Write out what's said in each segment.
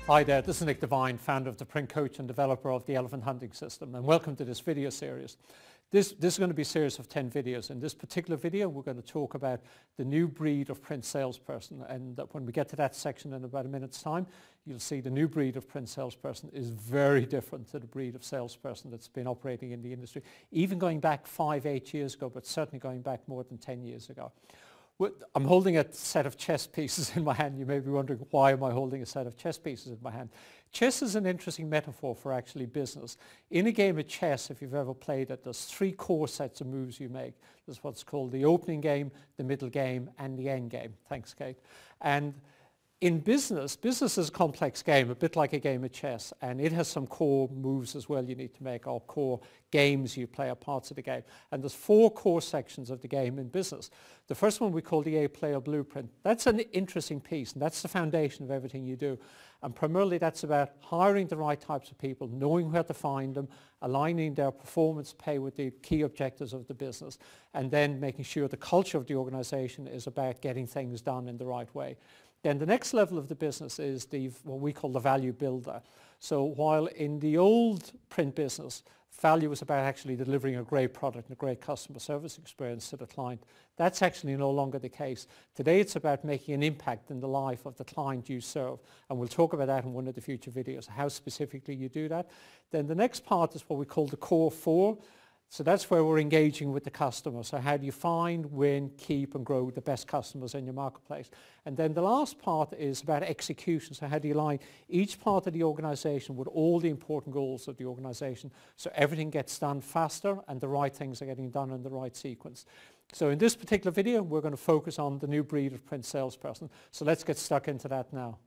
Hi there, this is Nick Devine, founder of the print coach and developer of the Elephant Hunting System, and welcome to this video series. This is going to be a series of 10 videos. In this particular video, we're going to talk about the new breed of print salesperson, and when we get to that section in about a minute's time, you'll see the new breed of print salesperson is very different to the breed of salesperson that's been operating in the industry, even going back 5-8 years ago, but certainly going back more than 10 years ago. I'm holding a set of chess pieces in my hand. You may be wondering, why am I holding a set of chess pieces in my hand? Chess is an interesting metaphor for actually business. In a game of chess, if you've ever played it, there's 3 core sets of moves you make. There's what's called the opening game, the middle game, and the end game. Thanks, Kate. And in business is a complex game, a bit like a game of chess, and it has some core moves as well you need to make, or core games you play, or parts of the game. And there's 4 core sections of the game in business. The first one we call the A-player blueprint. That's an interesting piece, and that's the foundation of everything you do. And primarily that's about hiring the right types of people, knowing where to find them, aligning their performance pay with the key objectives of the business, and then making sure the culture of the organization is about getting things done in the right way. Then the next level of the business is what we call the value builder. So while in the old print business, value was about actually delivering a great product and a great customer service experience to the client, that's actually no longer the case. Today it's about making an impact in the life of the client you serve. And we'll talk about that in one of the future videos, how specifically you do that. Then the next part is what we call the core 4. So that's where we're engaging with the customer. So how do you find, win, keep and grow the best customers in your marketplace? And then the last part is about execution. So how do you align each part of the organization with all the important goals of the organization so everything gets done faster and the right things are getting done in the right sequence? So in this particular video, we're going to focus on the new breed of print salesperson. So let's get stuck into that now.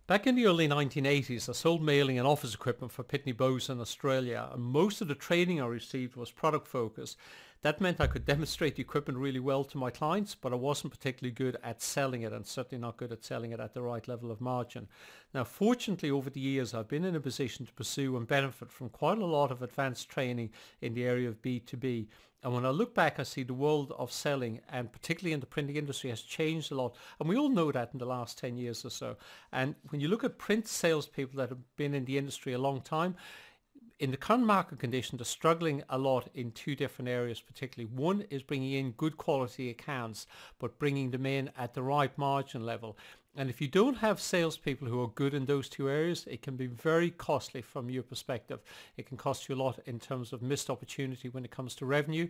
Back in the early 1980s, I sold mailing and office equipment for Pitney Bowes in Australia, and most of the training I received was product focused. That meant I could demonstrate the equipment really well to my clients, but I wasn't particularly good at selling it, and certainly not good at selling it at the right level of margin. Now, fortunately, over the years, I've been in a position to pursue and benefit from quite a lot of advanced training in the area of B2B. And when I look back, I see the world of selling, and particularly in the printing industry, has changed a lot. And we all know that in the last 10 years or so. And when you look at print salespeople that have been in the industry a long time, in the current market condition, they're struggling a lot in 2 different areas particularly. One is bringing in good quality accounts, but bringing them in at the right margin level. And if you don't have salespeople who are good in those 2 areas, it can be very costly from your perspective. It can cost you a lot in terms of missed opportunity when it comes to revenue.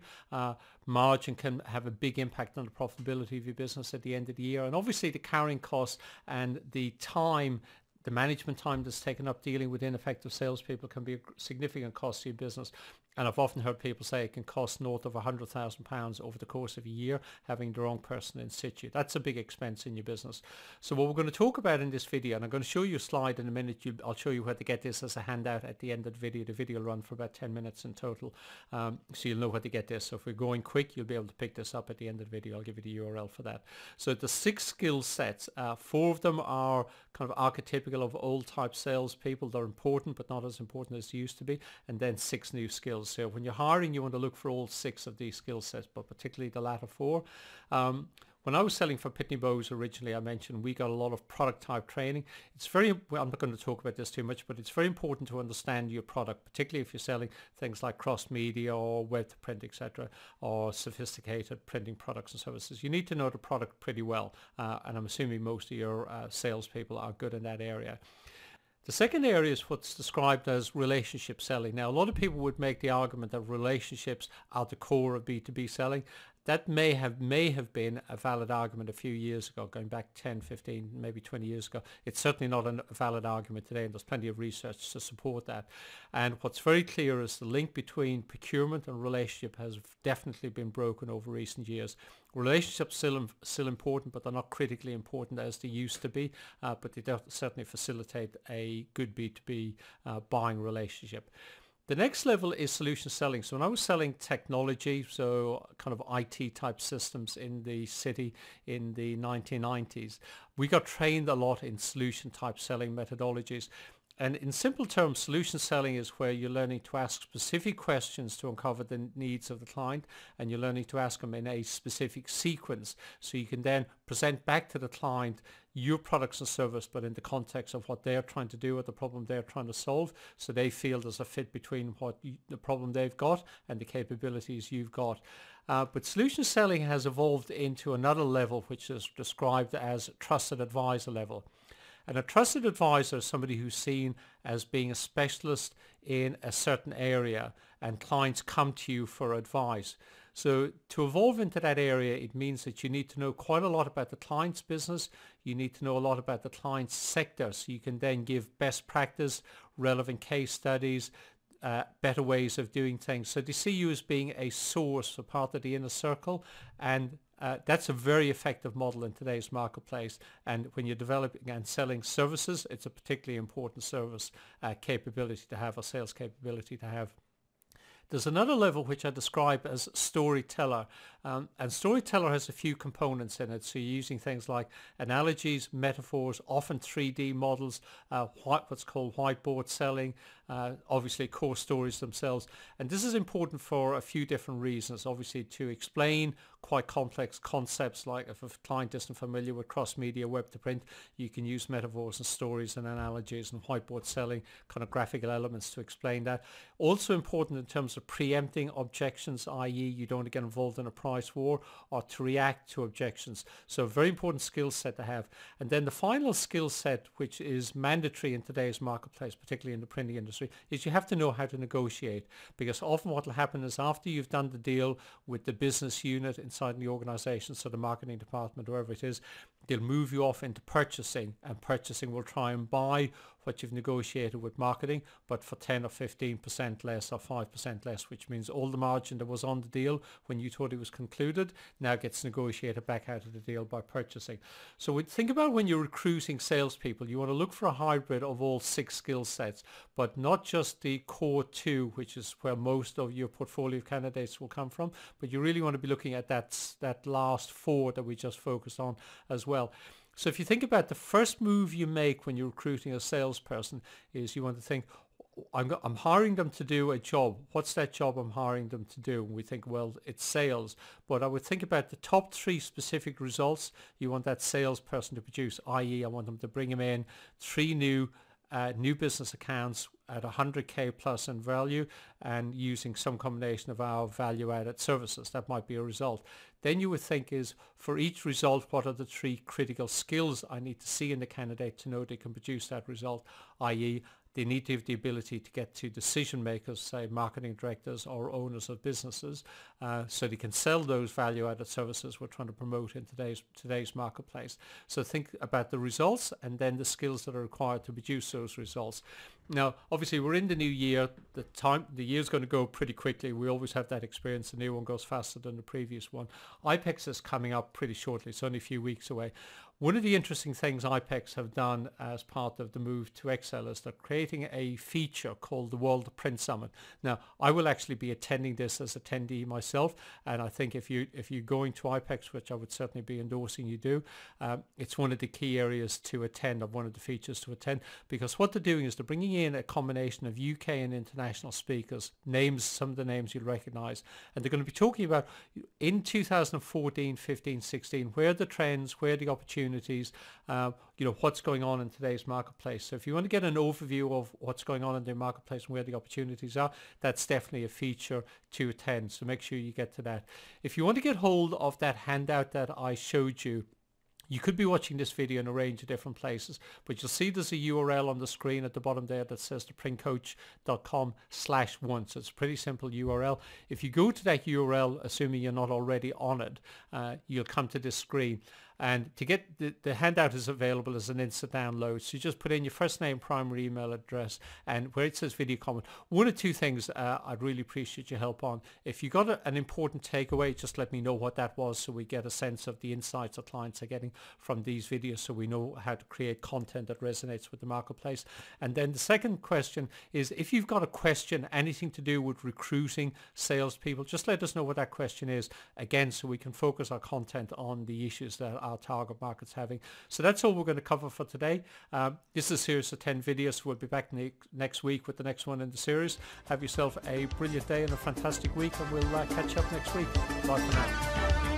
Margin can have a big impact on the profitability of your business at the end of the year. And obviously the carrying costs and the time, the management time that's taken up dealing with ineffective salespeople can be a significant cost to your business. And I've often heard people say it can cost north of £100,000 over the course of a year having the wrong person in situ. That's a big expense in your business. So what we're going to talk about in this video, and I'm going to show you a slide in a minute. I'll show you where to get this as a handout at the end of the video. The video will run for about 10 minutes in total. So you'll know where to get this. So if we're going quick, you'll be able to pick this up at the end of the video. I'll give you the URL for that. So the 6 skill sets, 4 of them are kind of archetypical of old type salespeople. They're important, but not as important as they used to be. And then 6 new skills. So when you're hiring, you want to look for all 6 of these skill sets, but particularly the latter 4. When I was selling for Pitney Bowes originally, I mentioned we got a lot of product type training. It's very, well, I'm not going to talk about this too much, but it's very important to understand your product, particularly if you're selling things like cross media or web to print, etc., or sophisticated printing products and services. You need to know the product pretty well, and I'm assuming most of your salespeople are good in that area. The second area is what's described as relationship selling. Now, a lot of people would make the argument that relationships are the core of B2B selling. That may have been a valid argument a few years ago, going back 10, 15, maybe 20 years ago. It's certainly not a valid argument today, and there's plenty of research to support that. And what's very clear is the link between procurement and relationship has definitely been broken over recent years. Relationships still important, but they're not critically important as they used to be, but they certainly facilitate a good B2B buying relationship. The next level is solution selling. So when I was selling technology, so kind of IT type systems in the city in the 1990s, we got trained a lot in solution type selling methodologies. And in simple terms, solution selling is where you're learning to ask specific questions to uncover the needs of the client, and you're learning to ask them in a specific sequence. So you can then present back to the client your products and service, but in the context of what they're trying to do or the problem they're trying to solve, so they feel there's a fit between the problem they've got and the capabilities you've got. But solution selling has evolved into another level, which is described as trusted advisor level. And a trusted advisor is somebody who's seen as being a specialist in a certain area, and clients come to you for advice. So to evolve into that area, it means that you need to know quite a lot about the client's business. You need to know a lot about the client's sector, so you can then give best practice, relevant case studies, better ways of doing things. So they see you as being a source, a part of the inner circle, and that's a very effective model in today's marketplace. And when you're developing and selling services, it's a particularly important service capability to have, or sales capability to have. There's another level which I describe as storyteller, and storyteller has a few components in it. So you're using things like analogies, metaphors, often 3D models, what's called whiteboard selling, obviously core stories themselves. And this is important for a few different reasons. Obviously to explain quite complex concepts, like if a client isn't familiar with cross-media web to print, you can use metaphors and stories and analogies and whiteboard selling, kind of graphical elements to explain that. Also important in terms of preempting objections, i.e. you don't want to get involved in a price war, or to react to objections. So a very important skill set to have. And then the final skill set, which is mandatory in today's marketplace, particularly in the printing industry, is you have to know how to negotiate, because often what will happen is after you've done the deal with the business unit inside the organization, so the marketing department, wherever it is, they'll move you off into purchasing, and purchasing will try and buy what you've negotiated with marketing, but for 10 or 15% less or 5% less, which means all the margin that was on the deal when you thought it was concluded now gets negotiated back out of the deal by purchasing. So think about when you're recruiting salespeople, you want to look for a hybrid of all 6 skill sets, but not just the core 2, which is where most of your portfolio of candidates will come from, but you really want to be looking at that last 4 that we just focused on as well. So if you think about the first move you make when you're recruiting a salesperson, is you want to think, I'm hiring them to do a job. What's that job I'm hiring them to do? And we think, well, it's sales. But I would think about the top 3 specific results you want that salesperson to produce, i.e. I want them to bring them in 3 new business accounts at 100k plus in value, and using some combination of our value-added services. That might be a result. Then you would think is, for each result, what are the 3 critical skills I need to see in the candidate to know they can produce that result, i.e. they need to have the ability to get to decision makers, say marketing directors or owners of businesses, so they can sell those value-added services we're trying to promote in today's marketplace. So think about the results and then the skills that are required to produce those results. Now, obviously, we're in the new year. The year's going to go pretty quickly. We always have that experience. The new one goes faster than the previous one. IPEX is coming up pretty shortly. It's only a few weeks away. One of the interesting things IPEX have done as part of the move to Excel is they're creating a feature called the World Print Summit. Now, I will actually be attending this as attendee myself, and I think if you're going to IPEX, which I would certainly be endorsing you do, it's one of the key areas to attend, or one of the features to attend, because what they're doing is they're bringing in a combination of UK and international speakers, some of the names you'll recognize, and they're going to be talking about in 2014, 15, 16, where are the trends, where are the opportunities, what's going on in today's marketplace. So if you want to get an overview of what's going on in the marketplace and where the opportunities are, that's definitely a feature to attend. So make sure you get to that. If you want to get hold of that handout that I showed you, you could be watching this video in a range of different places, but you'll see there's a URL on the screen at the bottom there that says theprintcoach.com/1. So it's a pretty simple URL. If you go to that URL, assuming you're not already on it, you'll come to this screen. And to get the handout is available as an instant download. So you just put in your first name, primary email address, and where it says video comment, 1 or 2 things I'd really appreciate your help on. If you got an important takeaway, just let me know what that was, so we get a sense of the insights our clients are getting from these videos, so we know how to create content that resonates with the marketplace. And then the second question is, if you've got a question, anything to do with recruiting salespeople, just let us know what that question is, again, so we can focus our content on the issues that our target market's having. So that's all we're going to cover for today. This is a series of 10 videos. We'll be back next week with the next one in the series. Have yourself a brilliant day and a fantastic week, and we'll catch up next week. Bye for now.